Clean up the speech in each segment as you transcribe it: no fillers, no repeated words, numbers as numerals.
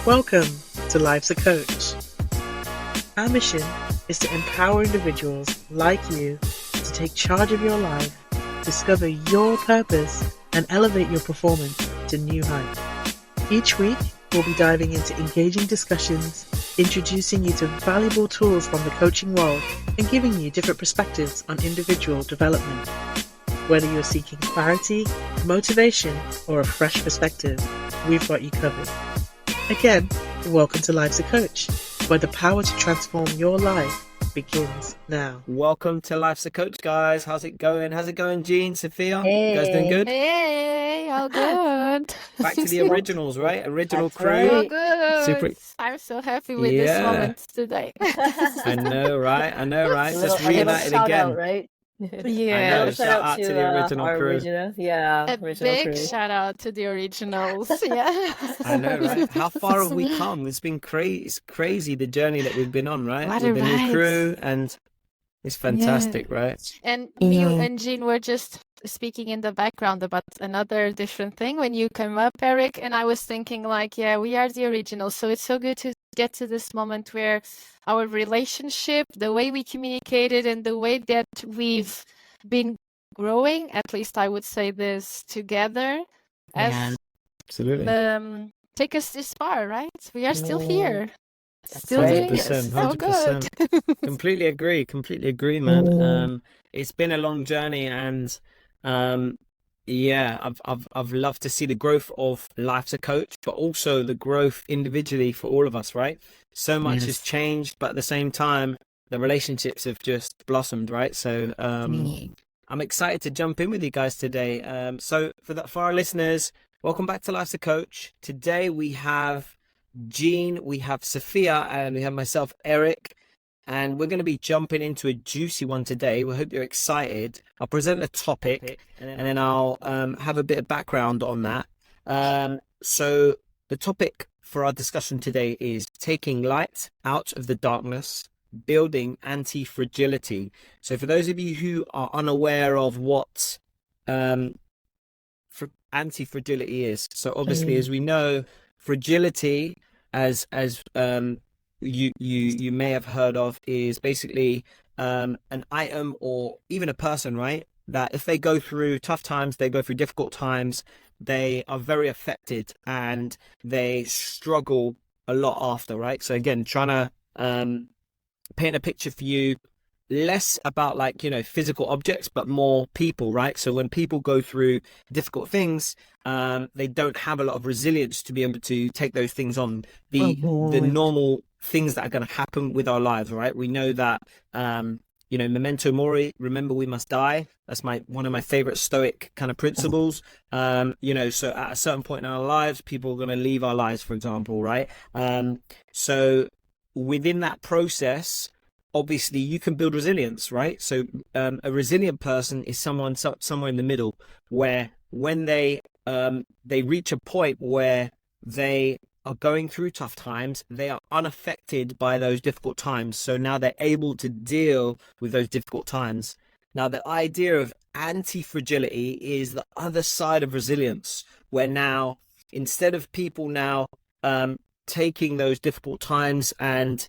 Welcome to Life's a Coach. Our mission is to empower individuals like you to take charge of your life, discover your purpose, and elevate your performance to new heights. Each week, we'll be diving into engaging discussions, introducing you to valuable tools from the coaching world, and giving you different perspectives on individual development. Whether you're seeking clarity, motivation, or a fresh perspective, we've got you covered. Again, welcome to Life's a Coach, where the power to transform your life begins now. Welcome to Life's a Coach, guys. How's it going? How's it going, Jean, Sophia? You guys doing good? Hey, all good. Back to the originals, right? Original That's crew. right. All good. Super. I'm so happy with this Yeah. moment today. I know, right? Just little reunited shout again. out, right? Yeah. I know. Little Shout out to the original our crew. original, yeah, A original big crew. shout out to the originals. Yeah. I know, right? How far have we come? It's been crazy. It's crazy the journey that we've been on, right? What With a the new ride. crew, and it's fantastic, right? And you Yeah. and Jean were just speaking in the background about another different thing when you came up, Eric, and I was thinking like, yeah, we are the originals. So it's so good to get to this moment where our relationship, the way we communicated and the way that we've been growing, at least I would say this together, as Absolutely. take us this far, right? We are still Yeah. here. That's Still right. doing it. 100%, So good. 100%. Completely agree, man. Mm. It's been a long journey, and yeah, I've loved to see the growth of Life's a Coach, but also the growth individually for all of us, right? So much has changed, but at the same time, the relationships have just blossomed, right? So I'm excited to jump in with you guys today. So for our listeners, welcome back to Life's a Coach. Today we have Jean, we have Sophia, and we have myself, Eric, and we're going to be jumping into a juicy one today. We hope you're excited. I'll present a topic, and then I'll have a bit of background on that. So the topic for our discussion today is taking light out of the darkness, building anti-fragility. So for those of you who are unaware of what anti-fragility is, so obviously, as we know, fragility, as you may have heard of, is basically an item or even a person, right? That if they go through tough times, they go through difficult times, they are very affected and they struggle a lot after, right? So again, trying to paint a picture for you, less about like, physical objects, but more people, right? So when people go through difficult things, they don't have a lot of resilience to be able to take those things on, the normal things that are going to happen with our lives, right? We know that, memento mori, remember we must die. That's one of my favorite Stoic kind of principles. So at a certain point in our lives, people are going to leave our lives, for example, right? So within that process, obviously you can build resilience, right? So a resilient person is someone somewhere in the middle, where when they reach a point where they are going through tough times, they are unaffected by those difficult times. So now they're able to deal with those difficult times. Now, the idea of anti-fragility is the other side of resilience, where now, instead of people now taking those difficult times and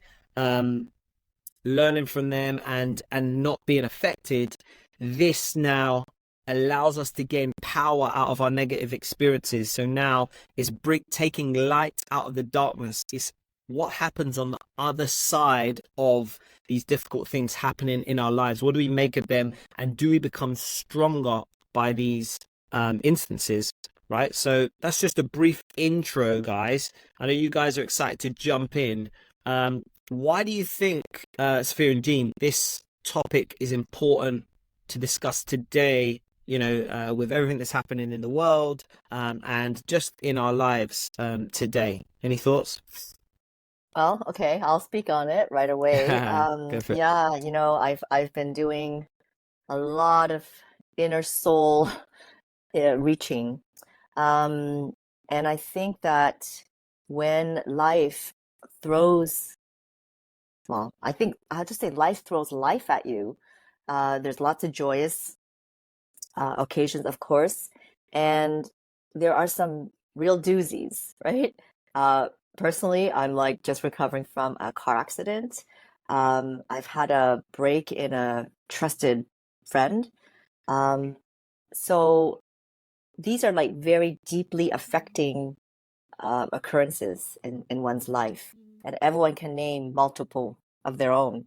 learning from them and not being affected, this now allows us to gain power out of our negative experiences. So now it's taking light out of the darkness. It's what happens on the other side of these difficult things happening in our lives. What do we make of them, and do we become stronger by these instances, right? So that's just a brief intro, guys. I know you guys are excited to jump in. Why do you think, Sophia and Jean, this topic is important to discuss today, with everything that's happening in the world and just in our lives today? Any thoughts? Well, okay, I'll speak on it right away. Go for it. Yeah, I've been doing a lot of inner soul reaching, and I think that when life throws, well, I think I'll just say life throws life at you. There's lots of joyous occasions, of course, and there are some real doozies, right? Personally, I'm like just recovering from a car accident. I've had a break in a trusted friend. Um, so these are like very deeply affecting occurrences in one's life, and everyone can name multiple of their own.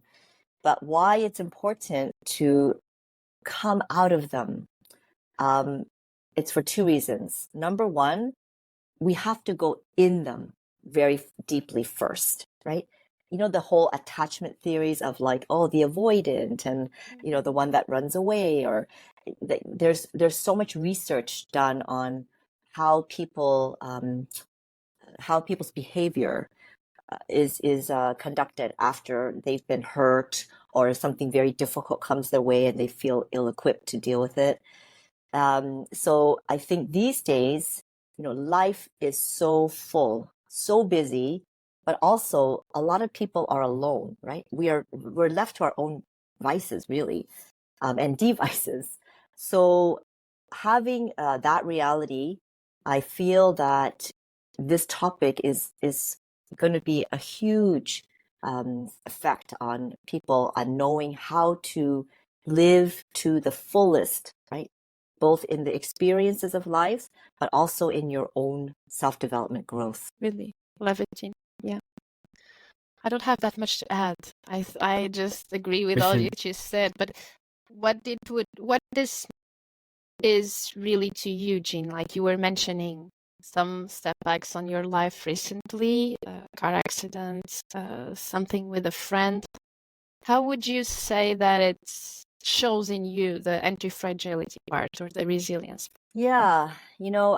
But why it's important to come out of them, um, it's for two reasons. Number one, we have to go in them very deeply first, right? You know, the whole attachment theories of like, oh, the avoidant and, you know, the one that runs away, or there's so much research done on how how people's behavior is conducted after they've been hurt or something very difficult comes their way and they feel ill-equipped to deal with it. So I think these days, you know, life is so full, so busy, but also a lot of people are alone, right? We're left to our own vices, really, and devices. So having that reality, I feel that this topic is going to be a huge effect on people on knowing how to live to the fullest, right? Both in the experiences of life, but also in your own self-development growth. Really love it, Jean. Yeah. I don't have that much to add. I just agree with all you just said. But what this is really to you, Jean? Like you were mentioning some setbacks on your life recently, car accident, something with a friend. How would you say that it shows in you the anti-fragility part or the resilience? Yeah, you know,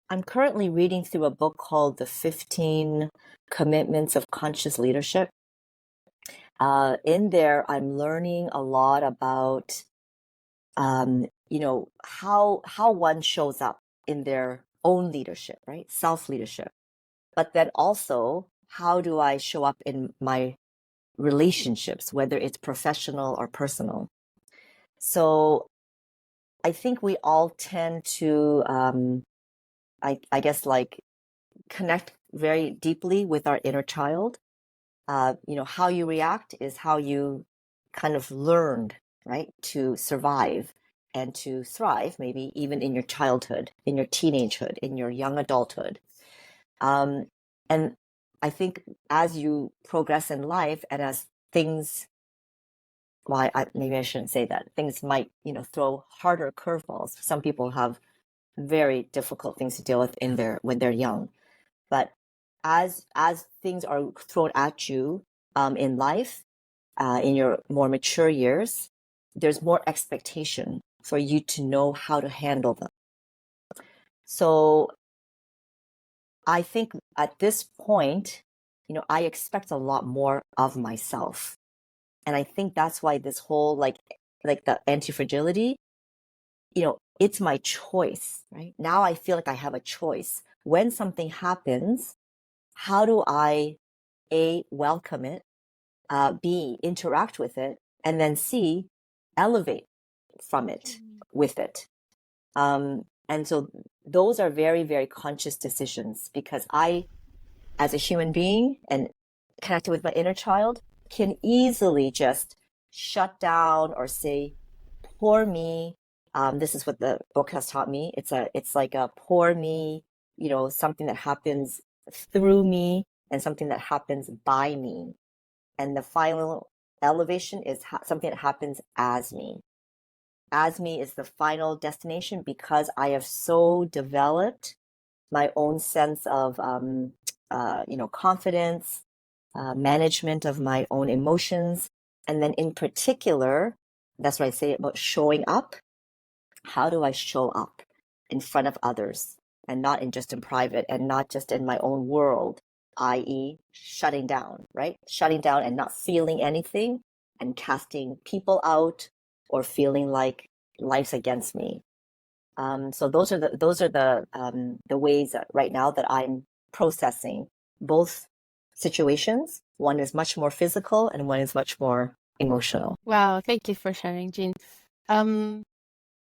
I'm currently reading through a book called The 15 Commitments of Conscious Leadership. In there, I'm learning a lot about, you know, how one shows up in their own leadership, right? Self-leadership. But then also, how do I show up in my relationships, whether it's professional or personal? So I think we all tend to, I guess, like connect very deeply with our inner child. You know, how you react is how you kind of learned, right, to survive and to thrive, maybe even in your childhood, in your teenagehood, in your young adulthood. And I think as you progress in life and as things, well, maybe I shouldn't say that, things might, you know, throw harder curveballs. Some people have very difficult things to deal with when they're young. But as things are thrown at you in life, in your more mature years, there's more expectation for you to know how to handle them. So I think at this point, you know, I expect a lot more of myself. And I think that's why this whole like the anti-fragility, you know, it's my choice, right? Now I feel like I have a choice. When something happens, how do I A, welcome it, B, interact with it, and then C, elevate from it, with it. And so those are very, very conscious decisions because I, as a human being and connected with my inner child, can easily just shut down or say, poor me. This is what the book has taught me. It's like a poor me, you know, something that happens through me and something that happens by me. And the final elevation is something that happens as me. As me is the final destination because I have so developed my own sense of, you know, confidence, management of my own emotions. And then in particular, that's what I say about showing up. How do I show up in front of others and not just in private and not just in my own world, i.e. shutting down, right? Shutting down and not feeling anything and casting people out or feeling like life's against me. So those are the ways that right now that I'm processing both situations. One is much more physical and one is much more emotional. Wow, thank you for sharing, Jean.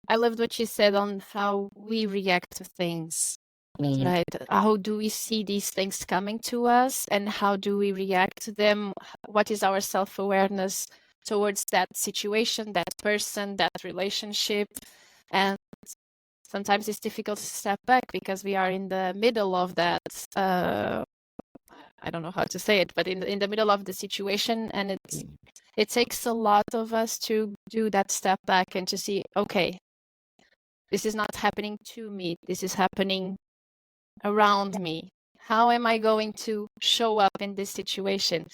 I loved what you said on how we react to things. right? How do we see these things coming to us, and how do we react to them? What is our self-awareness towards that situation, that person, that relationship? And sometimes it's difficult to step back because we are in the middle of that. I don't know how to say it, but in the middle of the situation, and it takes a lot of us to do that step back and to see, okay, this is not happening to me. This is happening around me. How am I going to show up in this situation?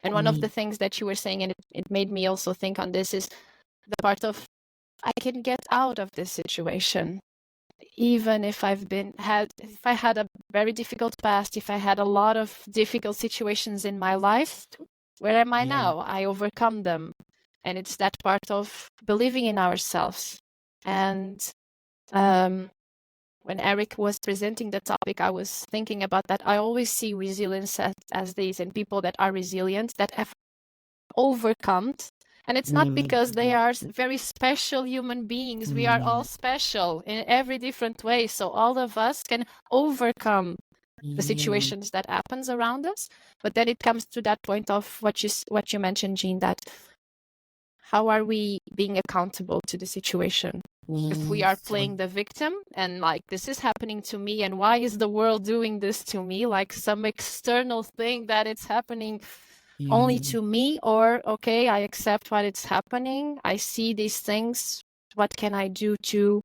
And one of the things that you were saying, and it made me also think on this, is the part of I can get out of this situation. Even if if I had a very difficult past, if I had a lot of difficult situations in my life, where am I now? I overcome them. And it's that part of believing in ourselves. And when Eric was presenting the topic, I was thinking about that. I always see resilience as these, and people that are resilient, that have overcome. And it's not because they are very special human beings. We are all special in every different way. So all of us can overcome the situations that happens around us. But then it comes to that point of what you mentioned, Jean, that how are we being accountable to the situation? If we are playing the victim and like, this is happening to me, and why is the world doing this to me? Like some external thing that it's happening only to me, or okay, I accept what it's happening. I see these things. What can I do to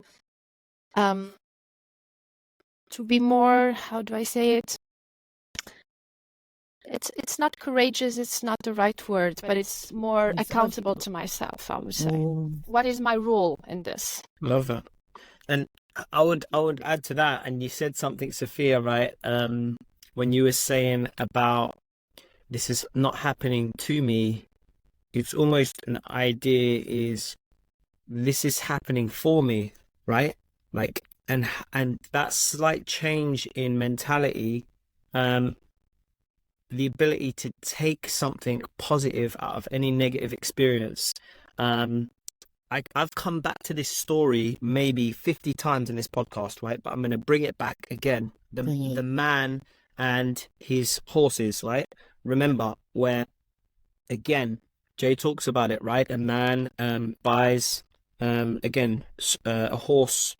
be more, how do I say it? It's not courageous, it's not the right word, but it's more accountable to myself, I would say. What is my role in this? Love that. And I would add to that, and you said something, Sophia, right? When you were saying about this is not happening to me, it's almost an idea is this is happening for me, right? Like, and that slight change in mentality, the ability to take something positive out of any negative experience. I've come back to this story maybe 50 times in this podcast, right? But I'm going to bring it back again. The man and his horses, right? Remember where, again, Jay talks about it, right? A man buys, a horse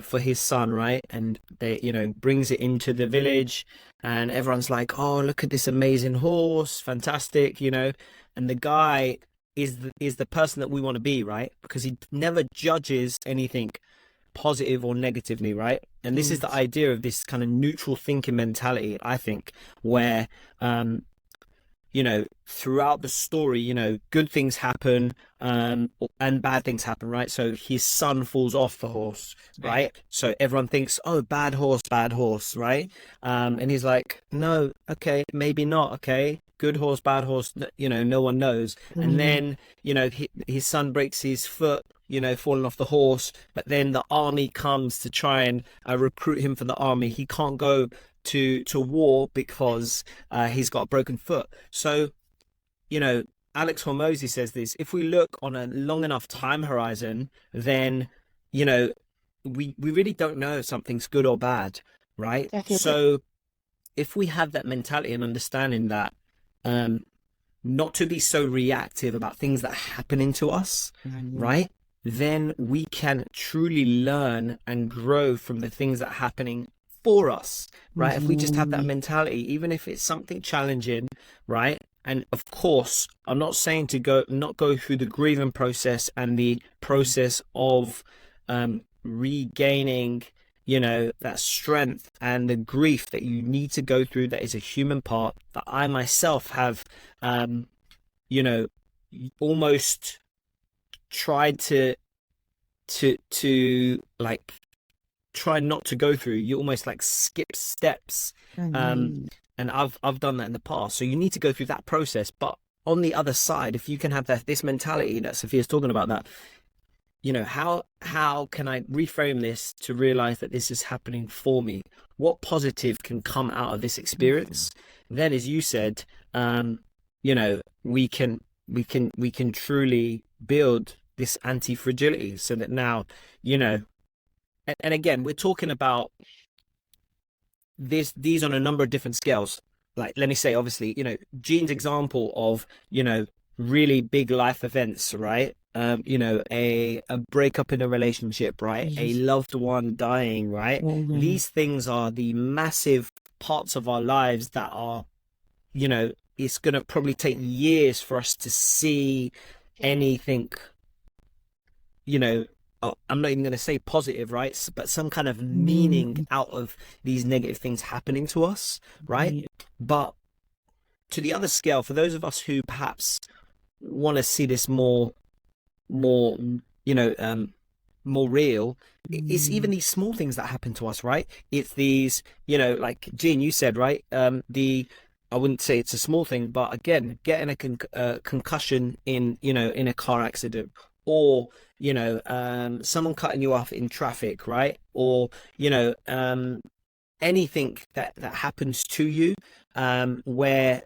for his son, right? And they, brings it into the village, and everyone's like, oh, look at this amazing horse, fantastic, and the guy is the person that we want to be, right? Because he never judges anything positive or negatively, right? And this is the idea of this kind of neutral thinking mentality, I think, where throughout the story, good things happen and bad things happen, right? So his son falls off the horse, right? So everyone thinks, oh, bad horse, right? And he's like, no, okay, maybe not, okay, good horse, bad horse, no one knows. And then, his son breaks his foot, falling off the horse, but then the army comes to try and recruit him for the army. He can't go to war because he's got a broken foot. So, Alex Hormozy says this: if we look on a long enough time horizon, then we really don't know if something's good or bad, right? Definitely. So if we have that mentality and understanding that not to be so reactive about things that are happening to us, right, then we can truly learn and grow from the things that are happening for us, right? If we just have that mentality, even if it's something challenging, right? And of course, I'm not saying to not go through the grieving process and the process of regaining, that strength and the grief that you need to go through. That is a human part that I myself have, almost tried to like try not to go through. You almost like skip steps, and I've done that in the past. So you need to go through that process. But on the other side, if you can have this mentality that Sophia's talking about, that how can I reframe this to realize that this is happening for me? What positive can come out of this experience? Then, as you said, we can truly build this anti-fragility, so that now, and again, we're talking about these on a number of different scales. Like, let me say, obviously, Jean's example of, really big life events, right? A breakup in a relationship, right? A loved one dying, right? These things are the massive parts of our lives that are, it's going to probably take years for us to see anything, I'm not even going to say positive, right? But some kind of meaning out of these negative things happening to us, right? But to the other scale, for those of us who perhaps want to see this more, more real, it's even these small things that happen to us, right? It's these, like Jean, you said, right? I wouldn't say it's a small thing, but again, getting a concussion in a car accident, or someone cutting you off in traffic, right? Or anything that happens to you, where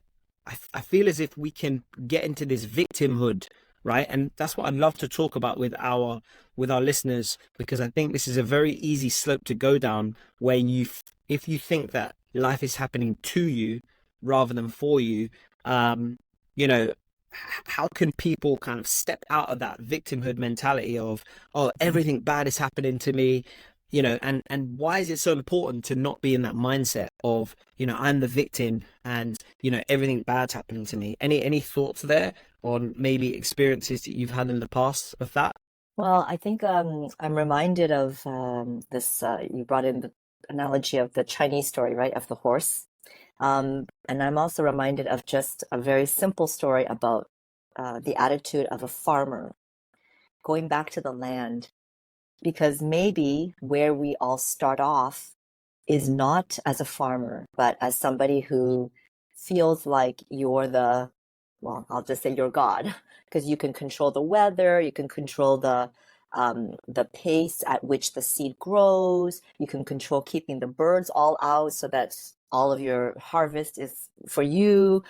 I feel as if we can get into this victimhood, right? And that's what I'd love to talk about with our listeners, because I think this is a very easy slope to go down, where if you think that life is happening to you rather than for you, how can people kind of step out of that victimhood mentality of, oh, everything bad is happening to me, and why is it so important to not be in that mindset of, I'm the victim and, everything bad's happening to me? Any thoughts there on maybe experiences that you've had in the past of that? Well, I think I'm reminded of this. You brought in the analogy of the Chinese story, right, of the horse. And I'm also reminded of just a very simple story about the attitude of a farmer going back to the land, because maybe where we all start off is not as a farmer, but as somebody who feels like well, I'll just say you're God, because you can control the weather, you can control the pace at which the seed grows, you can control keeping the birds all out so that all of your harvest is for you,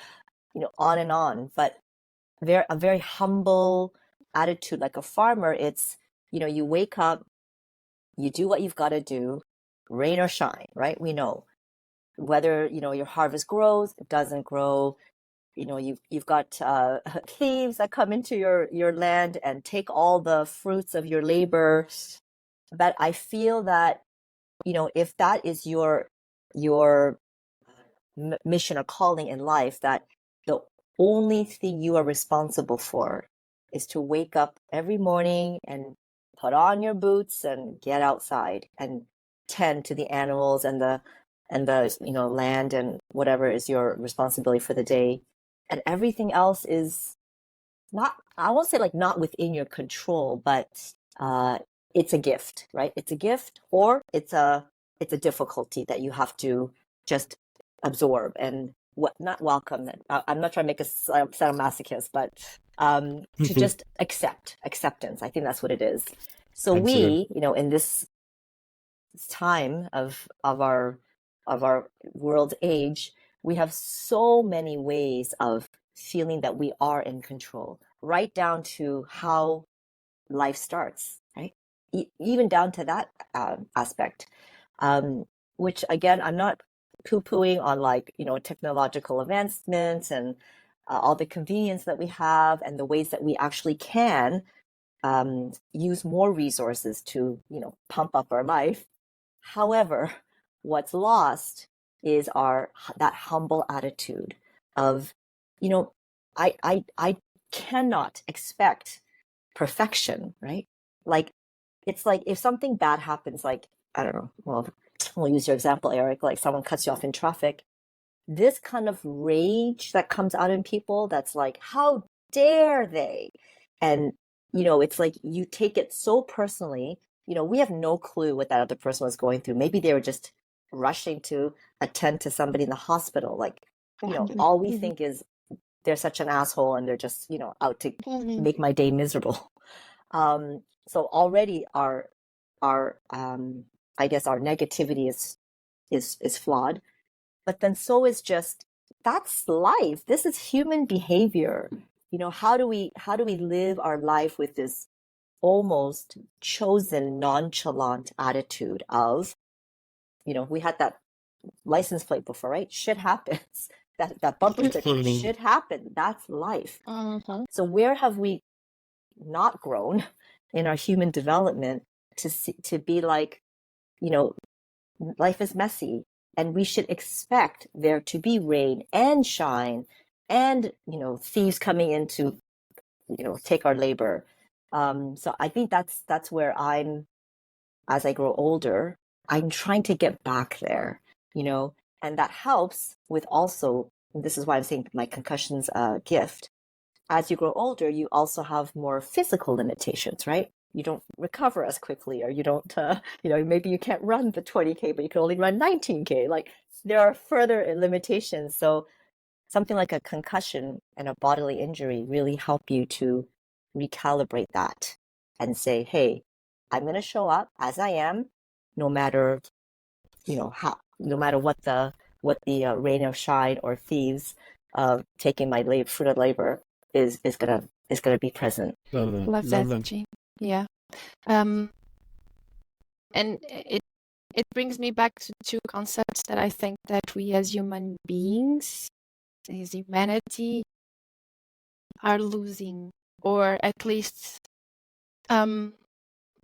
on and on. But a very humble attitude, like a farmer. It's, you wake up, you do what you've got to do, rain or shine, right? We know whether, your harvest grows, it doesn't grow. You've got thieves that come into your land and take all the fruits of your labor. But I feel that, if that is your mission or calling in life, that the only thing you are responsible for is to wake up every morning and put on your boots and get outside and tend to the animals and the land and whatever is your responsibility for the day. And everything else is not, I won't say like not within your control, but it's a gift, right? It's a gift, or it's a difficulty that you have to just absorb and not welcome. I'm not trying to make a sadomasochist, but to just acceptance. I think that's what it is. So Excellent. we, in this time of our world's age, we have so many ways of feeling that we are in control, right down to how life starts, right? Even down to that aspect, which again, I'm not poo-pooing on, like, technological advancements and all the convenience that we have and the ways that we actually can use more resources to, pump up our life. However, what's lost is that humble attitude of, I cannot expect perfection, right? Like, it's like if something bad happens, like, I don't know, well, we'll use your example, Eric, like someone cuts you off in traffic. This kind of rage that comes out in people, that's like, how dare they? And, it's like you take it so personally. We have no clue what that other person was going through. Maybe they were just rushing to attend to somebody in the hospital. Like, all we think is they're such an asshole and they're just, out to make my day miserable. So already our I guess our negativity is flawed, but then so is just, that's life. This is human behavior. How do we live our life with this almost chosen nonchalant attitude of, we had that license plate before, right? Shit happens. That bumper sticker, shit happen. That's life. Mhm. So where have we not grown in our human development to be like, life is messy, and we should expect there to be rain and shine and, thieves coming in to, take our labor. So I think that's where as I grow older, I'm trying to get back there, and that helps with also, this is why I'm saying my concussion's a gift. As you grow older, you also have more physical limitations, right? You don't recover as quickly, or you don't, maybe you can't run the 20K, but you can only run 19K. Like, there are further limitations. So something like a concussion and a bodily injury really help you to recalibrate that and say, hey, I'm going to show up as I am, no matter, no matter what the rain or shine or thieves taking my fruit of labor is gonna be present. Love that, Jean. Yeah. And it brings me back to two concepts that I think that we as human beings, as humanity, are losing, or at least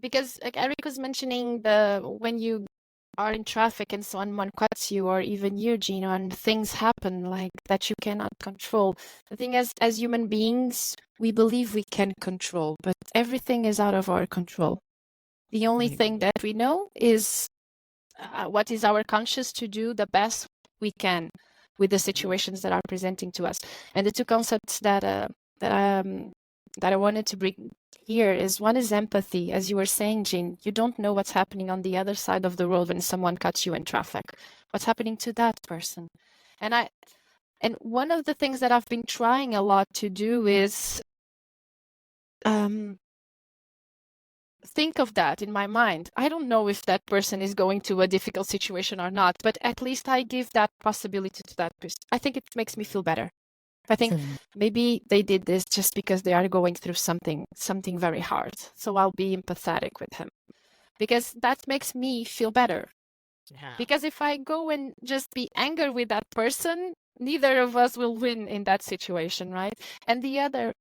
because like Eric was mentioning, when you are in traffic and someone cuts you, or even you, Gina, and things happen like that you cannot control. The thing is, as human beings, we believe we can control, but everything is out of our control. The only thing that we know is what is our conscious to do the best we can with the situations that are presenting to us. And the two concepts that I wanted to bring here is, one is empathy. As you were saying, Jean, you don't know what's happening on the other side of the road when someone cuts you in traffic. What's happening to that person? And one of the things that I've been trying a lot to do is think of that in my mind. I don't know if that person is going to a difficult situation or not, but at least I give that possibility to that person. I think it makes me feel better. I think maybe they did this just because they are going through something very hard. So I'll be empathetic with him, because that makes me feel better. Yeah. Because if I go and just be angry with that person, neither of us will win in that situation, right? And the other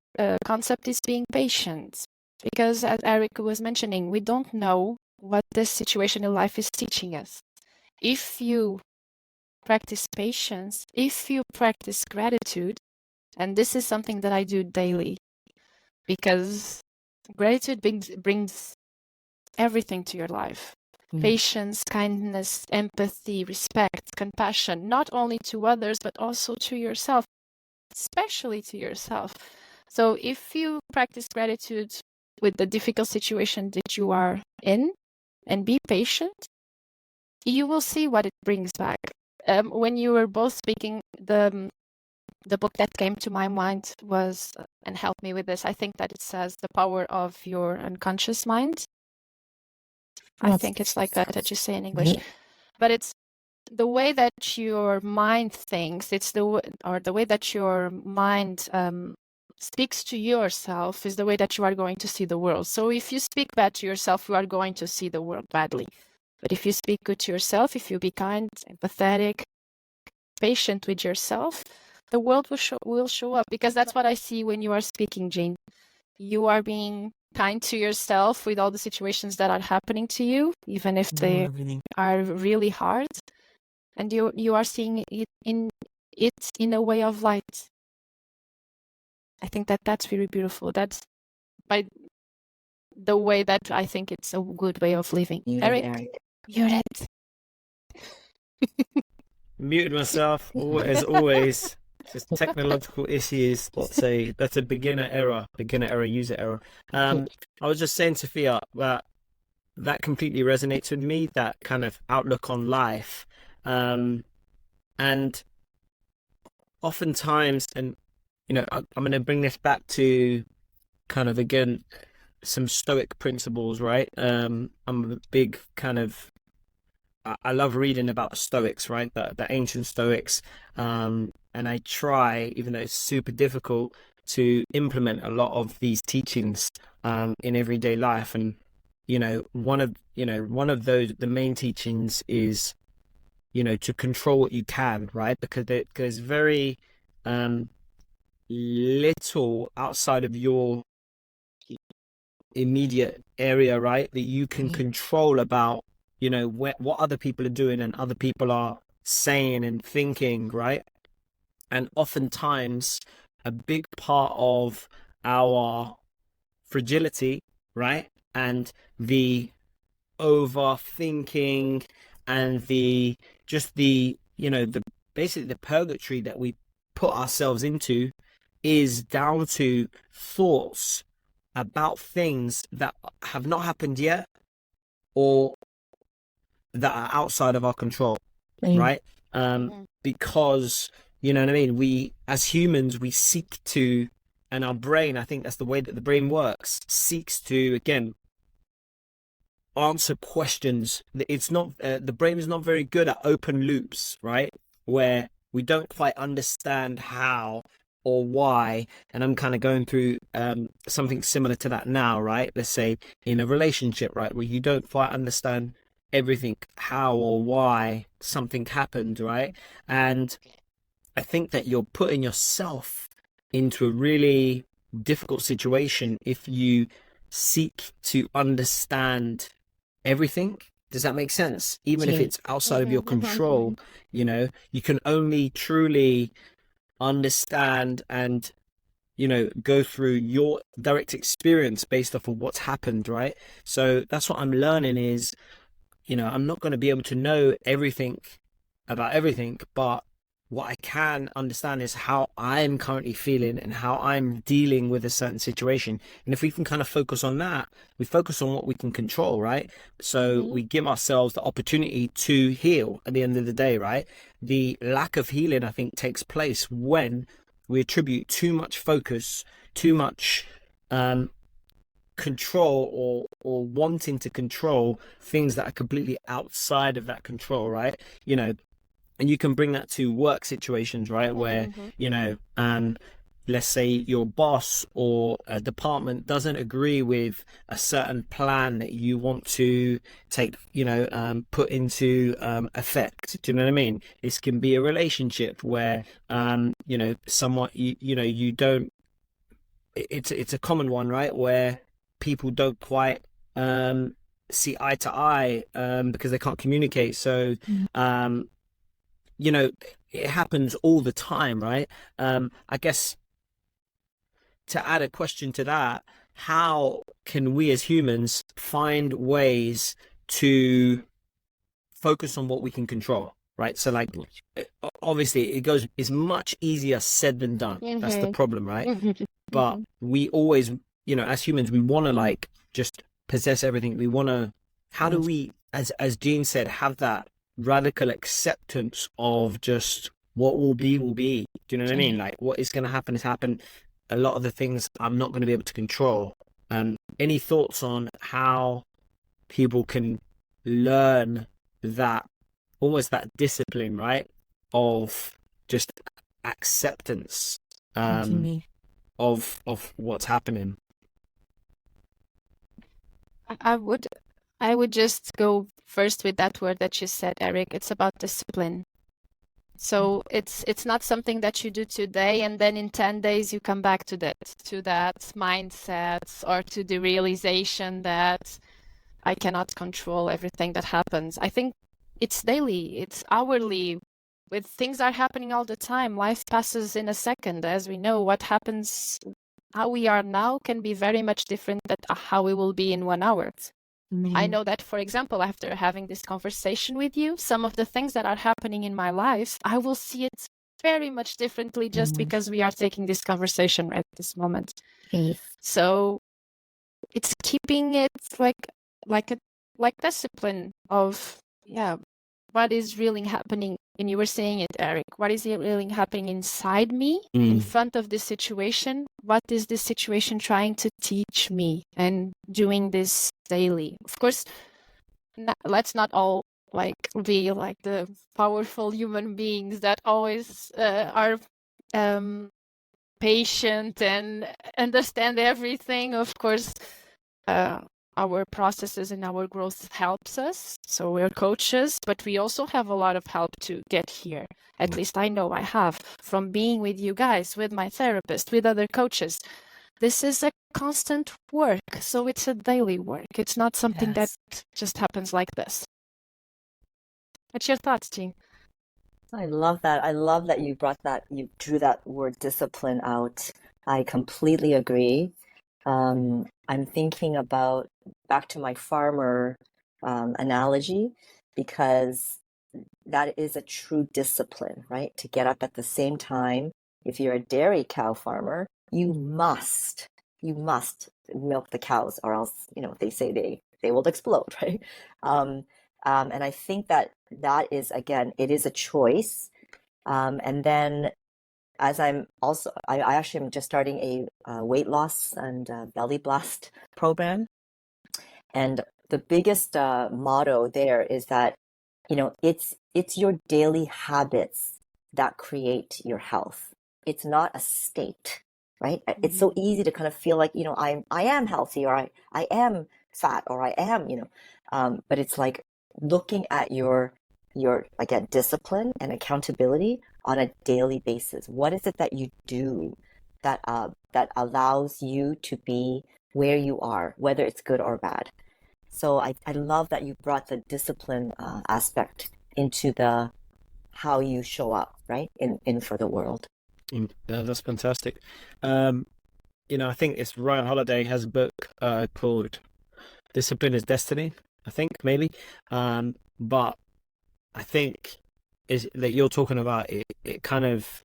concept is being patient. Because as Eric was mentioning, we don't know what this situation in life is teaching us. If you practice patience, if you practice gratitude, and this is something that I do daily, because gratitude brings everything to your life. Patience, kindness, empathy, respect, compassion, not only to others, but also to yourself, especially to yourself. So if you practice gratitude with the difficult situation that you are in and be patient, you will see what it brings back. When you were both speaking, the book that came to my mind was, and helped me with this, I think that it says The Power of Your Unconscious Mind. I think it's like that you say in English. But it's the way that your mind thinks, the way that your mind speaks to yourself is the way that you are going to see the world. So if you speak bad to yourself, you are going to see the world badly. But if you speak good to yourself, if you be kind, empathetic, patient with yourself, the world will show up. Because that's what I see when you are speaking, Jean. You are being kind to yourself with all the situations that are happening to you, even if they are really hard. And you are seeing it in a way of light. I think that's really beautiful. That's by the way that I think it's a good way of living. Eric, you're it. Muted myself, as always. Just technological issues. That's a beginner error, user error. I was just saying, Sophia, that completely resonates with me, that kind of outlook on life. And oftentimes, and I'm going to bring this back to kind of, again, some Stoic principles, right? I'm a big kind of, I love reading about the Stoics, right? The ancient Stoics. And I try, even though it's super difficult, to implement a lot of these teachings in everyday life. And one of those, the main teachings is to control what you can, right? Because there's very little outside of your immediate area, right, that you can control about, what other people are doing and other people are saying and thinking, right? And oftentimes, a big part of our fragility, right, and the overthinking and the just the basically the purgatory that we put ourselves into is down to thoughts about things that have not happened yet or that are outside of our control, right? Because you know what I mean, we as humans we seek to, and our brain, I think that's the way that the brain works, seeks to again answer questions. It's not the brain is not very good at open loops, right? Where we don't quite understand how or why. And I'm kind of going through something similar to that now, right? Let's say in a relationship, right, where you don't quite understand everything, how or why something happened, right? And I think that you're putting yourself into a really difficult situation if you seek to understand everything. Does that make sense? Even if it's outside of your control, you can only truly understand and, go through your direct experience based off of what's happened, right? So that's what I'm learning is, I'm not going to be able to know everything about everything, but what I can understand is how I'm currently feeling and how I'm dealing with a certain situation. And if we can kind of focus on that, we focus on what we can control, right? So we give ourselves the opportunity to heal at the end of the day, right? The lack of healing, I think, takes place when we attribute too much focus, too much control or wanting to control things that are completely outside of that control, right? And you can bring that to work situations, right? Where, let's say your boss or a department doesn't agree with a certain plan that you want to take, put into effect. Do you know what I mean? This can be a relationship where, somewhat, you don't, it's a common one, right? Where people don't quite see eye to eye because they can't communicate. So, it happens all the time, right? I guess to add a question to that, how can we as humans find ways to focus on what we can control, right? So like, obviously it's much easier said than done. That's the problem, right? But we always, as humans, we want to like just possess everything. We want to, how do we, as Jean said, have that radical acceptance of just what will be will be. Do you know what I mean? Like what is going to happen is happen. A lot of the things I'm not going to be able to control. Any thoughts on how people can learn that, almost that discipline, right, of just acceptance of what's happening? I would just go first with that word that you said, Eric. It's about discipline. So it's not something that you do today and then in 10 days you come back to that mindset or to the realization that I cannot control everything that happens. I think it's daily, it's hourly. With things are happening all the time. Life passes in a second. As we know, what happens, how we are now can be very much different than how we will be in 1 hour. I know that, for example, after having this conversation with you, some of the things that are happening in my life, I will see it very much differently just because we are taking this conversation right at this moment. So it's keeping it like discipline of, what is really happening. And you were saying it, Eric, what is really happening inside me in front of this situation? What is this situation trying to teach me? And doing this daily. Of course, let's not all be like the powerful human beings that always are patient and understand everything. Of course, our processes and our growth helps us. So we're coaches, but we also have a lot of help to get here. At least I know I have, from being with you guys, with my therapist, with other coaches. This is a constant work. So it's a daily work. It's not something that just happens like this. What's your thoughts, Jean? I love that. I love that you drew that word discipline out. I completely agree. I'm thinking about back to my farmer analogy, because that is a true discipline, right? To get up at the same time. If you're a dairy cow farmer, you must milk the cows, or else, they say they will explode, right? And I think that is, again, it is a choice. And then, as I actually am just starting a weight loss and belly blast program. And the biggest motto there is that, it's your daily habits that create your health. It's not a state, right? Mm-hmm. It's so easy to kind of feel like, I am healthy, or I am fat, or I am, but it's like looking at your again, discipline and accountability on a daily basis. What is it that you do that allows you to be where you are, whether it's good or bad? So I love that you brought the discipline aspect into the how you show up, right, in for the world. That's fantastic. I think it's Ryan Holiday has a book called Discipline is Destiny, I think, maybe. But I think is that you're talking about it kind of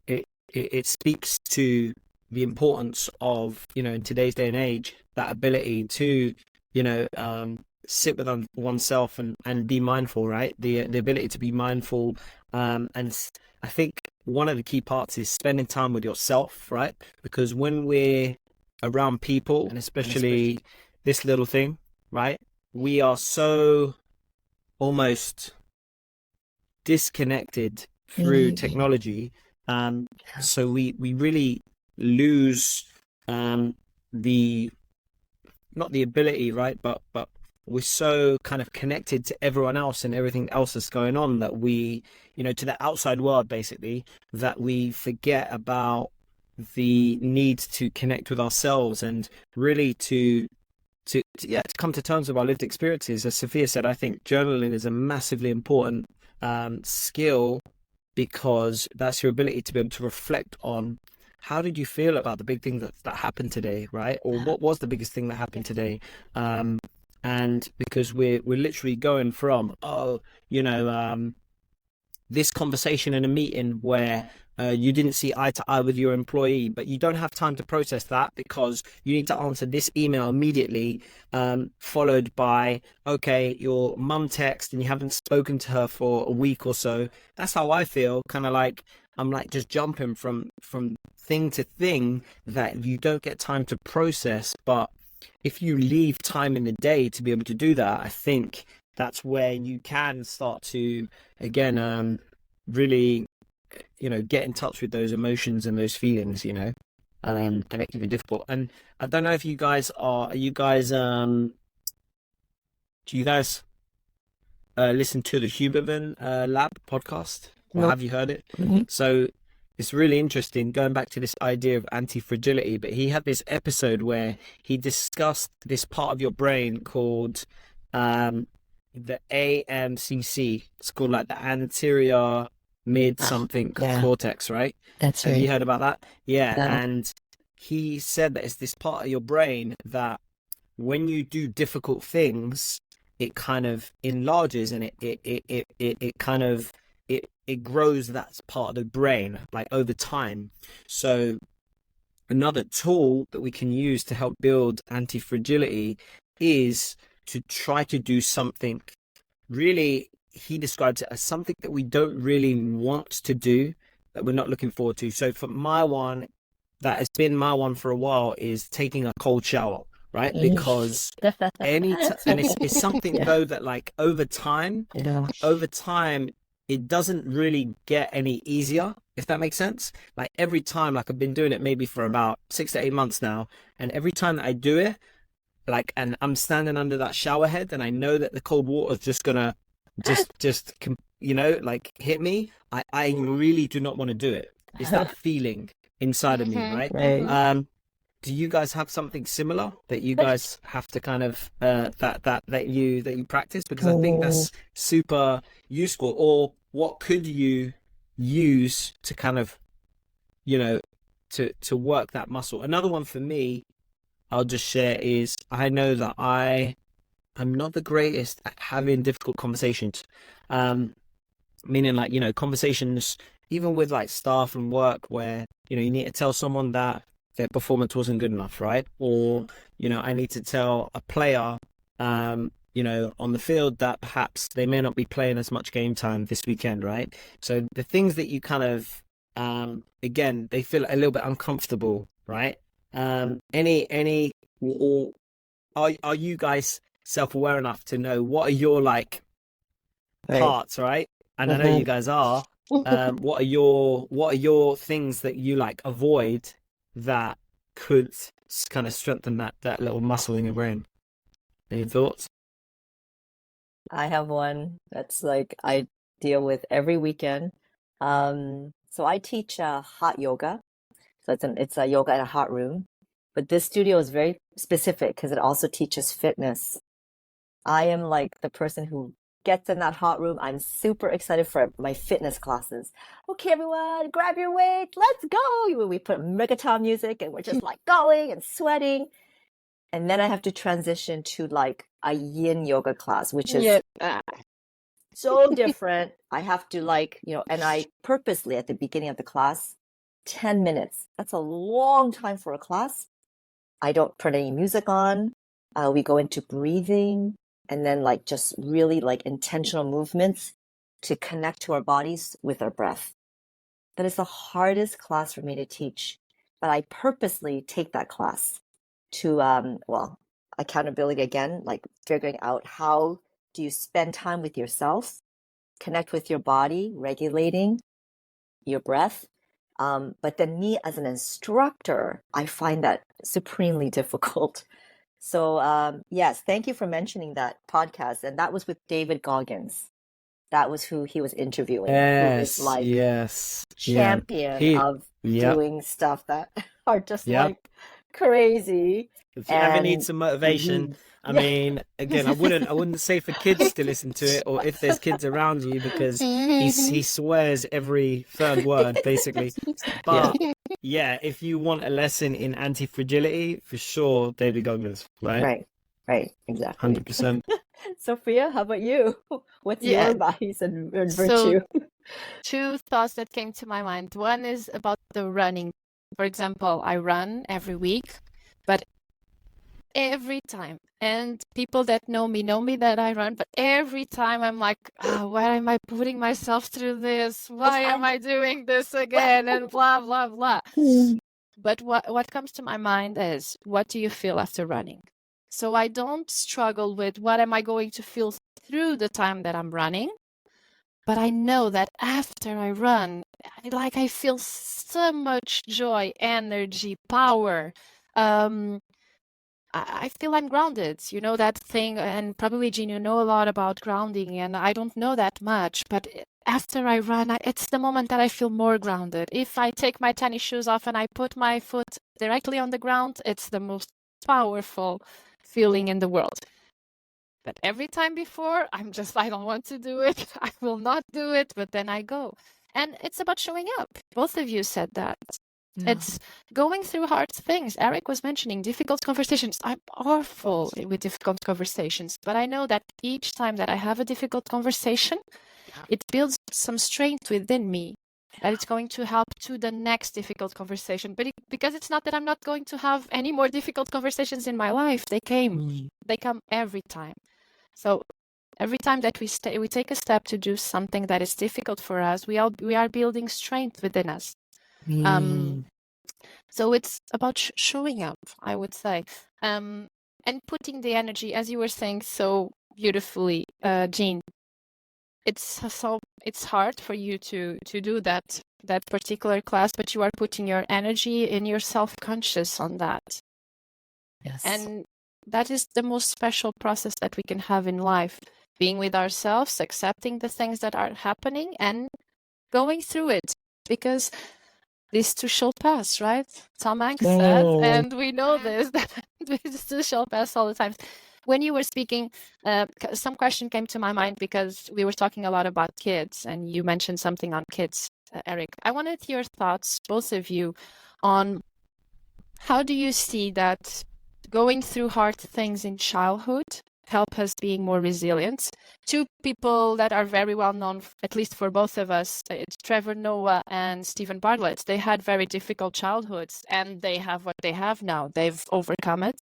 it speaks to the importance of, in today's day and age, that ability to, sit with oneself and be mindful, right? The ability to be mindful. And I think one of the key parts is spending time with yourself, right? Because when we're around people, and especially this little thing, right? We are so almost disconnected through technology. So we really lose not the ability, right? But we're so kind of connected to everyone else and everything else that's going on that we, to the outside world, basically, that we forget about the need to connect with ourselves and really to come to terms with our lived experiences. As Sophia said, I think journaling is a massively important skill, because that's your ability to be able to reflect on how did you feel about the big thing that happened today, right? Or what was the biggest thing that happened today? And because we're literally going from, this conversation in a meeting where you didn't see eye to eye with your employee, but you don't have time to process that because you need to answer this email immediately, followed by, okay, your mum text and you haven't spoken to her for a week or so. That's how I feel, kind of like I'm like just jumping from thing to thing that you don't get time to process. But if you leave time in the day to be able to do that, I think that's where you can start to, again, really, get in touch with those emotions and those feelings, and it can be difficult. And I don't know if you guys do you guys listen to the Huberman Lab podcast? Or have you heard it? Mm-hmm. So it's really interesting, going back to this idea of anti-fragility, but he had this episode where he discussed this part of your brain called the AMCC. It's called like the anterior mid something cortex, right? That's right. Have you heard about that? Yeah. And he said that it's this part of your brain that when you do difficult things, it kind of enlarges and it grows that part of the brain like over time. So another tool that we can use to help build anti-fragility is to try to do something really, he describes it as something that we don't really want to do, that we're not looking forward to. So for my one, that has been my one for a while, is taking a cold shower, right? Because and it's something though that like over time, it doesn't really get any easier, if that makes sense. Like every time, like I've been doing it maybe for about 6 to 8 months now, and every time that I do it, and I'm standing under that shower head, and I know that the cold water is just gonna like hit me. I really do not want to do it. It's that feeling inside of me, right? Right. Do you guys have something similar that you guys have to kind of that you practice? Because I think that's super useful. Or what could you use to kind of, to work that muscle? Another one for me, I'll just share, is I know that I'm not the greatest at having difficult conversations. Meaning, like, conversations even with like staff and work, where you need to tell someone that their performance wasn't good enough, right? Or I need to tell a player on the field that perhaps they may not be playing as much game time this weekend, right? So the things that you kind of again, they feel a little bit uncomfortable, right? Any or are you guys self-aware enough to know what are your like parts, right? And I know you guys are. What are your things that you like avoid that could kind of strengthen that little muscle in your brain? Any thoughts? I have one that's like I deal with every weekend. So I teach hot yoga. So it's a yoga in a hot room. But this studio is very specific because it also teaches fitness. I am like the person who gets in that hot room. I'm super excited for my fitness classes. Okay, everyone, grab your weights. Let's go. We put reggaeton music and we're just like going and sweating. And then I have to transition to like a yin yoga class, which is so different. I have to and I purposely at the beginning of the class, 10 minutes. That's a long time for a class. I don't put any music on. We go into breathing and then like just really like intentional movements to connect to our bodies with our breath. That is the hardest class for me to teach, but I purposely take that class to, accountability again, like figuring out how do you spend time with yourself, connect with your body, regulating your breath. But then me as an instructor, I find that supremely difficult. So yes, thank you for mentioning that podcast. And that was with David Goggins. That was who he was interviewing, who is like champion of doing stuff that are just like crazy. If you ever need some motivation, I mean, again, I wouldn't say for kids to listen to it, or if there's kids around you, because he swears every third word basically. But yeah, if you want a lesson in anti-fragility, for sure, David Goggins, right? Right, exactly. 100%. Sophia, how about you? What's your vice and virtue? So, two thoughts that came to my mind. One is about the running. For example, I run every week, but every time, and people that know me that I run, but every time I'm like, why am I putting myself through this? Why am I doing this again? And blah, blah, blah. But what comes to my mind is, what do you feel after running? So I don't struggle with what am I going to feel through the time that I'm running, but I know that after I run, I feel so much joy, energy, power. I feel I'm grounded, that thing, and probably, Jean, you know a lot about grounding, and I don't know that much, but after I run, it's the moment that I feel more grounded. If I take my tennis shoes off and I put my foot directly on the ground, it's the most powerful feeling in the world. But every time before, I don't want to do it. I will not do it, but then I go. And it's about showing up. Both of you said that. Yeah. It's going through hard things. Eric was mentioning difficult conversations. I'm awful with difficult conversations, but I know that each time that I have a difficult conversation, it builds some strength within me, that it's going to help to the next difficult conversation. But because it's not that I'm not going to have any more difficult conversations in my life. They come every time. So every time that we take a step to do something that is difficult for us, we are building strength within us. So it's about showing up, I would say, and putting the energy, as you were saying so beautifully, Jean. It's hard for you to do that particular class, but you are putting your energy and your self-conscious on that. Yes. And that is the most special process that we can have in life. Being with ourselves, accepting the things that are happening and going through it. Because this too shall pass, right? Tom Hanks says, and we know this, that this too shall pass all the time. When you were speaking, some question came to my mind because we were talking a lot about kids, and you mentioned something on kids, Eric. I wanted your thoughts, both of you, on how do you see that going through hard things in childhood help us being more resilient? Two people that are very well known, at least for both of us, Trevor Noah and Stephen Bartlett, they had very difficult childhoods and they have what they have now. They've overcome it.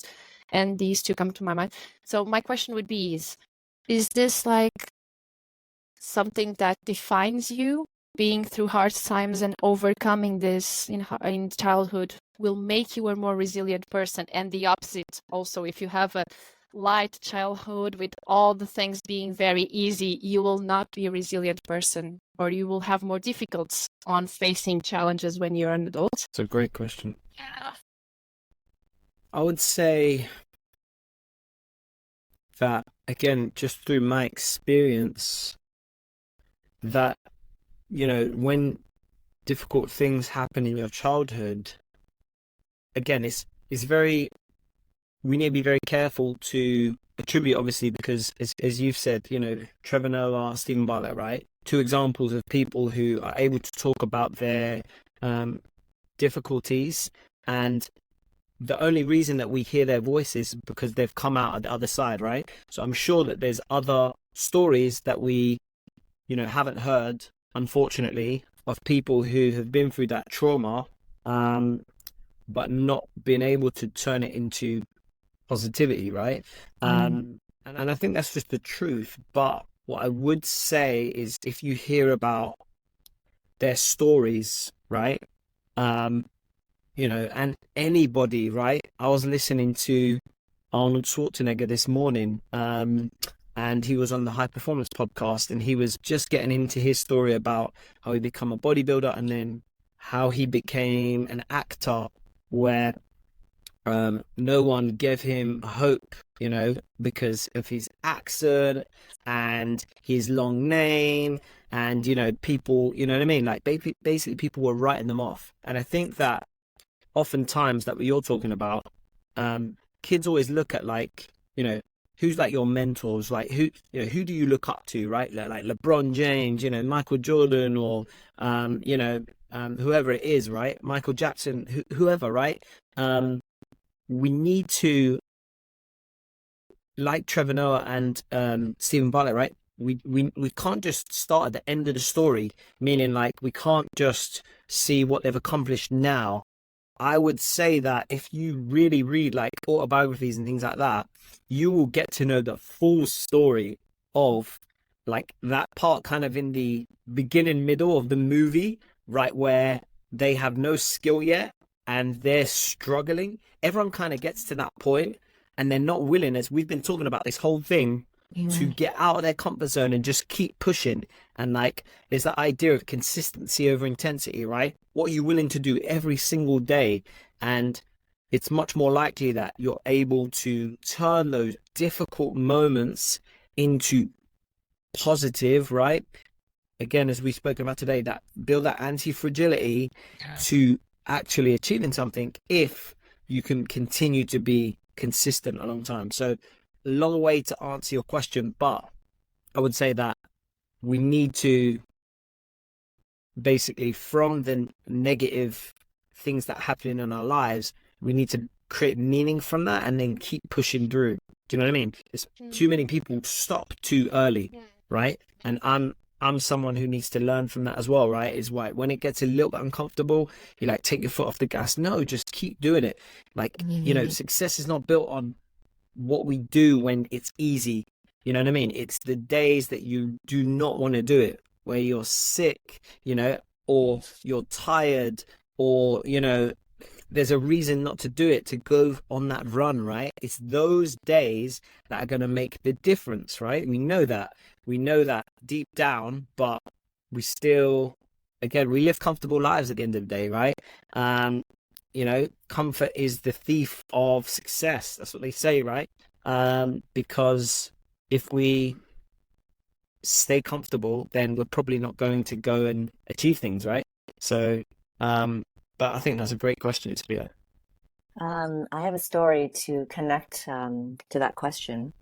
And these two come to my mind. So my question would be, is this like something that defines you? Being through hard times and overcoming this in childhood will make you a more resilient person, and the opposite also. If you have a light childhood with all the things being very easy, you will not be a resilient person, or you will have more difficulties on facing challenges when you're an adult. It's a great question. Yeah. I would say that, again, just through my experience, that, when difficult things happen in your childhood, again, it's very, we need to be very careful to attribute, obviously, because as you've said, Trevor Noah, Stephen Bartlett, right? Two examples of people who are able to talk about their difficulties, and the only reason that we hear their voices is because they've come out at the other side, right? So I'm sure that there's other stories that we, haven't heard, unfortunately, of people who have been through that trauma, but not been able to turn it into positivity, right? And I think that's just the truth. But what I would say is, if you hear about their stories, right? And anybody, right? I was listening to Arnold Schwarzenegger this morning, and he was on the High Performance podcast, and he was just getting into his story about how he became a bodybuilder and then how he became an actor, where no one gave him hope, because of his accent and his long name, and people, you know what I mean, like basically people were writing them off. And I think that oftentimes, that what you're talking about, kids always look at, like, who's like your mentors, like who do you look up to, right? Like LeBron James, Michael Jordan, or whoever it is, right? Michael Jackson, whoever, right? We need to, like Trevor Noah and Stephen Bartlett, right? We can't just start at the end of the story, meaning like we can't just see what they've accomplished now. I would say that if you really read like autobiographies and things like that, you will get to know the full story of like that part kind of in the beginning, middle of the movie, right, where they have no skill yet and they're struggling. Everyone kind of gets to that point and they're not willing, as we've been talking about this whole thing, to get out of their comfort zone and just keep pushing. And like, there's that idea of consistency over intensity, right? What are you willing to do every single day? And it's much more likely that you're able to turn those difficult moments into positive, right? Again, as we've spoken about today, that build that anti-fragility to actually achieving something, if you can continue to be consistent a long time. So, long way to answer your question, but I would say that we need to basically, from the negative things that happen in our lives, we need to create meaning from that and then keep pushing through. Do you know what I mean? It's too many people stop too early, right? And I'm someone who needs to learn from that as well, right? Is why when it gets a little bit uncomfortable, you like take your foot off the gas. No, just keep doing it. Like, success is not built on what we do when it's easy. You know what I mean? It's the days that you do not want to do it, where you're sick, or you're tired, or, there's a reason not to do it, to go on that run, right? It's those days that are going to make the difference, right? We know that deep down, but we still, again, we live comfortable lives at the end of the day, right? comfort is the thief of success. That's what they say, right? Because if we stay comfortable, then we're probably not going to go and achieve things, right? So, but I think that's a great question, Tabia. I have a story to connect to that question.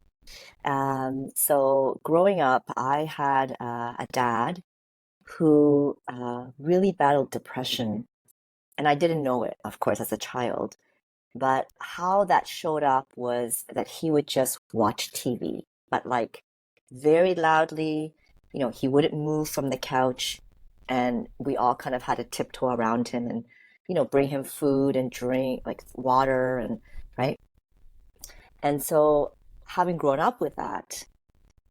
So growing up, I had a dad who really battled depression, and I didn't know it, of course, as a child. But how that showed up was that he would just watch TV, but like very loudly. He wouldn't move from the couch, and we all kind of had to tiptoe around him and, bring him food and drink, like water, and right. And so, having grown up with that,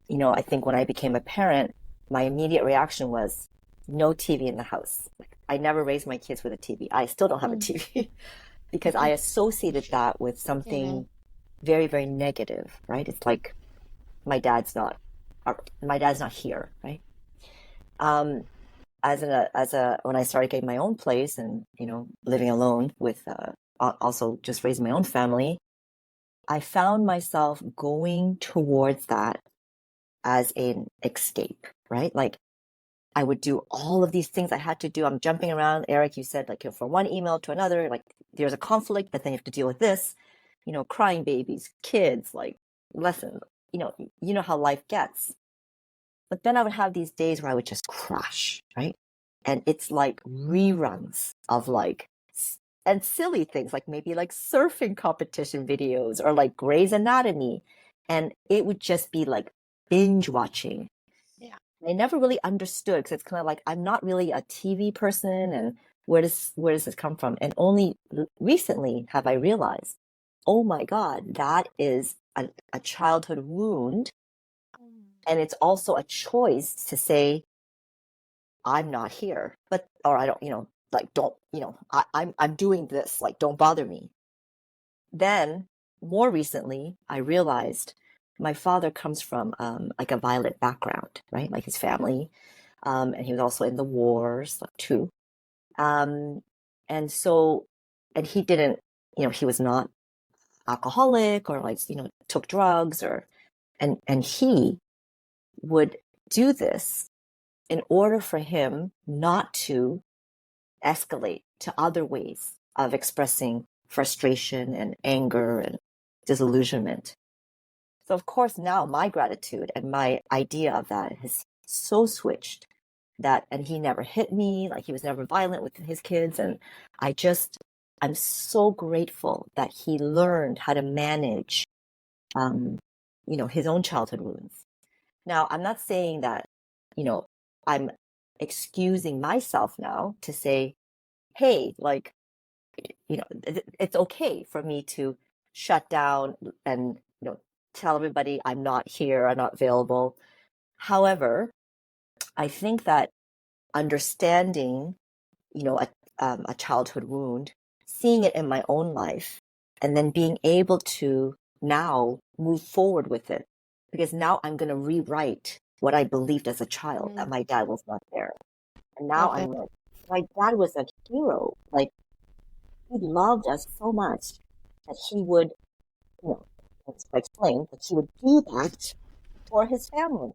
I think when I became a parent, my immediate reaction was no TV in the house. I never raised my kids with a TV. I still don't have a TV because I associated that with something very, very negative, right? It's like my dad's not here, right? When I started getting my own place and living alone with also just raising my own family, I found myself going towards that as an escape, right? Like I would do all of these things I had to do. I'm jumping around. Eric, you said like from one email to another, like there's a conflict, but then you have to deal with this, crying babies, kids, like lessons, you know how life gets. But then I would have these days where I would just crash, right? And it's like reruns of and silly things like maybe like surfing competition videos or like Grey's Anatomy. And it would just be like binge watching. Yeah. I never really understood because it's kind of like I'm not really a TV person, and where does this come from? And only recently have I realized, oh my God, that is a childhood wound. And it's also a choice to say, I'm not here, or I don't, like, don't, I'm doing this, like, don't bother me. Then more recently, I realized my father comes from like a violent background, right? Like his family. And he was also in the wars, like, too. And so, and he didn't, he was not alcoholic or like, took drugs and he would do this in order for him not to escalate to other ways of expressing frustration and anger and disillusionment. So, of course, now my gratitude and my idea of that has so switched and he never hit me, like he was never violent with his kids. And I'm so grateful that he learned how to manage, his own childhood wounds. Now, I'm not saying that, I'm excusing myself now to say, hey, like, it's okay for me to shut down and, tell everybody I'm not here, I'm not available. However, I think that understanding, a childhood wound, seeing it in my own life, and then being able to now move forward with it, because now I'm going to rewrite what I believed as a child, that my dad was not there. And now I'm like, my dad was a hero. Like, he loved us so much that he would, let's explain, that he would do that for his family.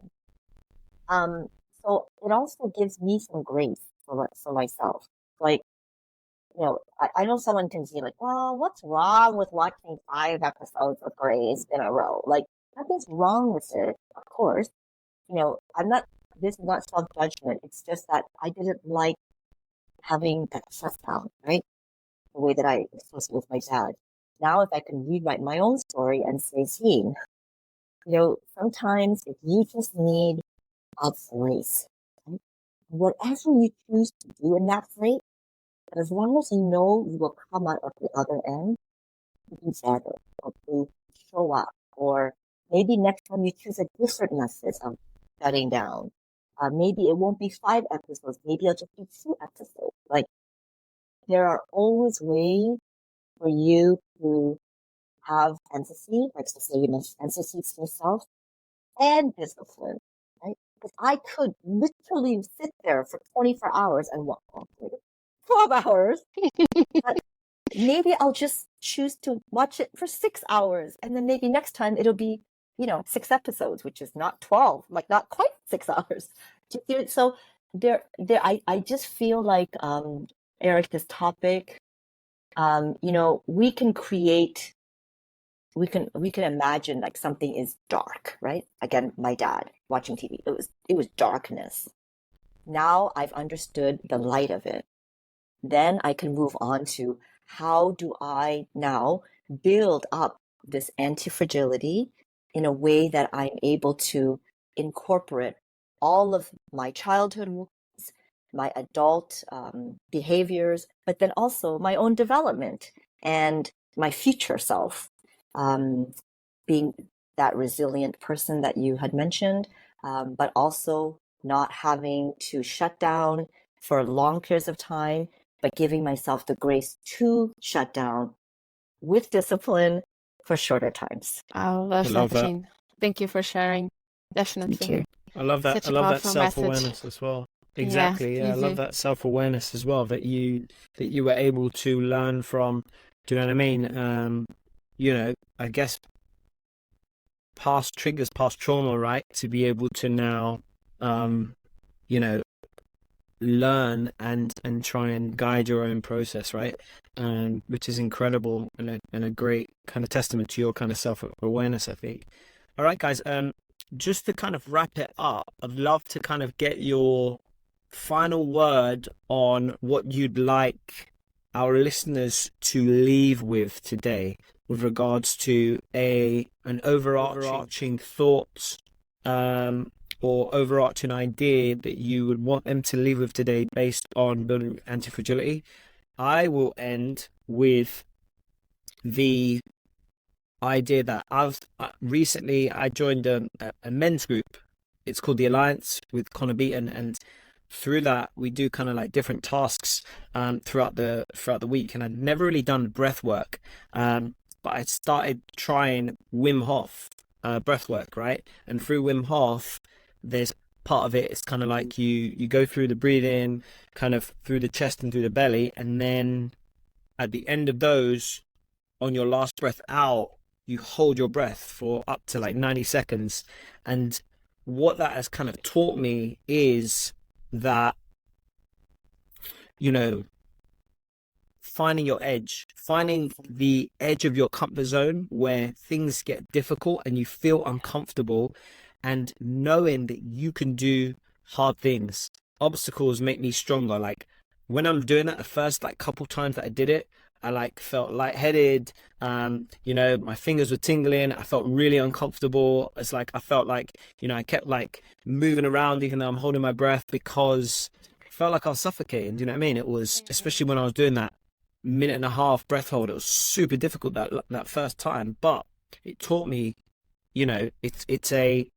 So it also gives me some grace for myself. Like, I know someone can say like, well, what's wrong with watching 5 episodes of Grey's in a row? Like, nothing's wrong with it, of course. This is not self-judgment. It's just that I didn't like having that shutdown, right? The way that I associate with my dad. Now, if I can rewrite my own story and say, see, sometimes if you just need a break, right? Whatever you choose to do in that break, but as long as you know you will come out of the other end to be better or to show up, or maybe next time you choose a different method of shutting down. Maybe it won't be 5 episodes. Maybe it'll just be 2 episodes. Like, there are always ways for you to have empathy, like to say, empathy to yourself and discipline, right? Because I could literally sit there for 24 hours and 12 hours, but maybe I'll just choose to watch it for 6 hours, and then maybe next time it'll be, 6 episodes, which is not 12, like not quite 6 hours. So I just feel like, Eric, this topic, we can create, we can imagine like something is dark, right? Again, my dad watching TV, it was darkness. Now I've understood the light of it. Then I can move on to how do I now build up this anti-fragility in a way that I'm able to incorporate all of my childhood wounds, my adult behaviors, but then also my own development and my future self, being that resilient person that you had mentioned, but also not having to shut down for long periods of time, but giving myself the grace to shut down with discipline for shorter times. I love love that, that. Jean. Thank you for sharing. Definitely. Thank you. I love that. Such I a love that powerful message. self-awareness as well. Yeah, Exactly. Yeah, you I love do. that self-awareness as well that you were able to learn from. Do you know what I mean? I guess past triggers, past trauma, right? To be able to now, you know, learn and try and guide your own process, right? Which is incredible and a great kind of testament to your kind of self-awareness, I think. All right, guys. Just to kind of wrap it up, I'd love to kind of get your final word on what you'd like our listeners to leave with today with regards to an overarching thought or overarching idea that you would want them to leave with today based on building anti-fragility. I will end with the idea that I've recently I joined a men's group. It's called the Alliance with Connor Beaton, and through that we do kind of like different tasks throughout the week. And I'd never really done breath work, but I started trying Wim Hof breath work, right? And through Wim Hof, there's part of it. It's kind of like you go through the breathing, kind of through the chest and through the belly, and then at the end of those, on your last breath out, you hold your breath for up to like 90 seconds. And what that has kind of taught me is that, finding your edge, finding the edge of your comfort zone where things get difficult and you feel uncomfortable, and knowing that you can do hard things. Obstacles make me stronger. Like when I'm doing it, the first like couple times that I did it, I like felt lightheaded. My fingers were tingling. I felt really uncomfortable. It's like I felt like, I kept like moving around even though I'm holding my breath because I felt like I was suffocating. Do you know what I mean? It was, especially when I was doing that minute and a half breath hold, it was super difficult that first time. But it taught me, it's a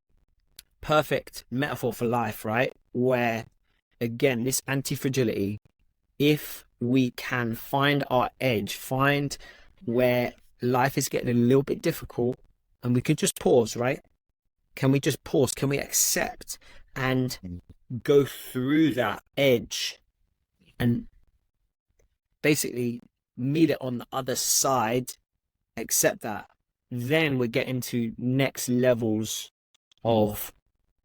perfect metaphor for life, right? Where, again, this anti-fragility, if we can find our edge, find where life is getting a little bit difficult, and we can just pause, right? Can we just pause? Can we accept and go through that edge and basically meet it on the other side, accept that? Then we're getting to next levels of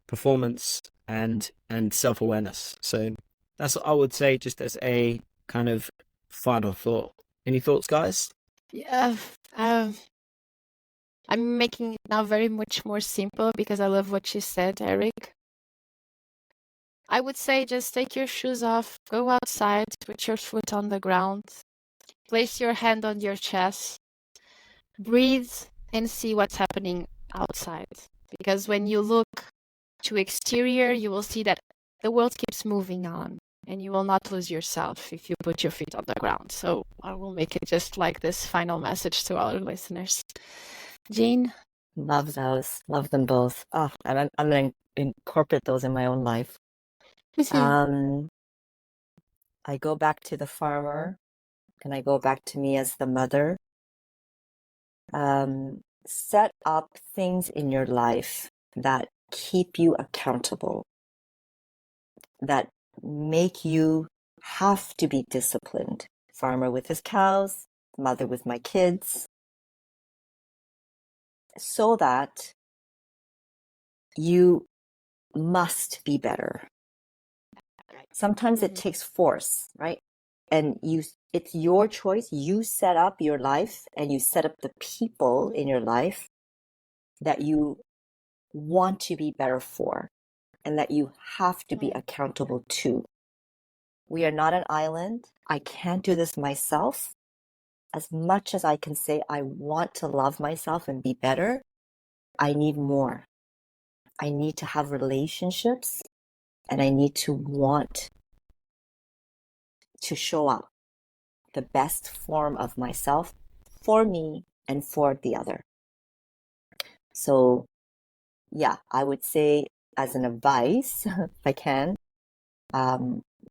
performance and self-awareness. So that's what I would say, just as a kind of final thought. Any thoughts, guys? Yeah. I'm making it now very much more simple because I love what you said, Eric. I would say just take your shoes off, go outside, put your foot on the ground, place your hand on your chest, breathe, and see what's happening outside. Because when you look to exterior, you will see that the world keeps moving on, and you will not lose yourself if you put your feet on the ground. So I will make it just like this final message to all our listeners. Jean? Love those. Love them both. Oh, and I'm going to incorporate those in my own life. I go back to the farmer, and I go back to me as the mother. Set up things in your life that keep you accountable, that make you have to be disciplined. Farmer with his cows, mother with my kids, so that you must be better. Sometimes it takes force, right? And it's your choice. You set up your life and you set up the people in your life that you want to be better for and that you have to be accountable to. We are not an island. I can't do this myself. As much as I can say I want to love myself and be better, I need more. I need to have relationships and I need to want to show up the best form of myself for me and for the other. So yeah, I would say as an advice, if I can,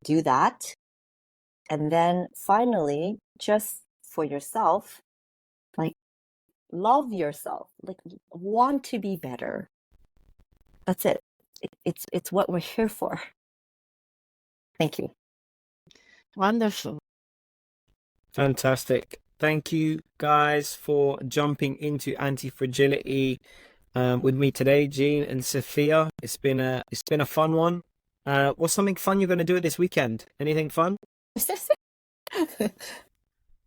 do that. And then finally, just for yourself, like love yourself, like want to be better. That's it. It's what we're here for. Thank you. Wonderful. Fantastic. Thank you guys for jumping into anti-fragility with me today, Jean and Sophia. It's been a fun one. What's something fun you're going to do this weekend? Anything fun?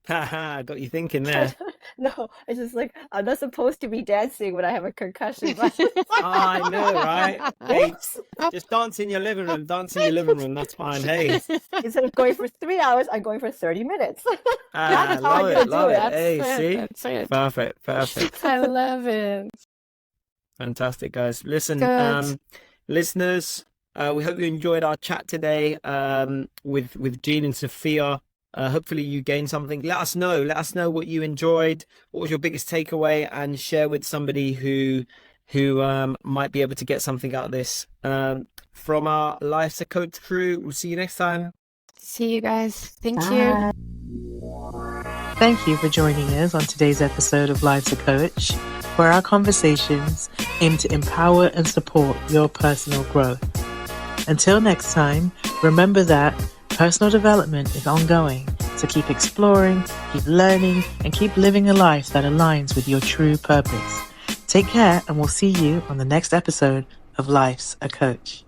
Haha, got you thinking there. No, it's just like I'm not supposed to be dancing when I have a concussion. I know, right? Hey, just dance in your living room. Dance in your living room. That's fine. Hey, Instead of going for 3 hours, I'm going for 30 minutes. love it, love it. Hey, That's see, it. That's it. perfect. I love it. Fantastic, guys. Listen, Good. listeners, we hope you enjoyed our chat today with Jean and Sophia. Hopefully you gained something. Let us know what you enjoyed, what was your biggest takeaway, and share with somebody who might be able to get something out of this. From our Life's a Coach crew, we'll see you next time. See you guys. Thank you. Thank you for joining us on today's episode of Life's a Coach, where our conversations aim to empower and support your personal growth. Until next time, remember that personal development is ongoing, so keep exploring, keep learning, and keep living a life that aligns with your true purpose. Take care, and we'll see you on the next episode of Life's a Coach.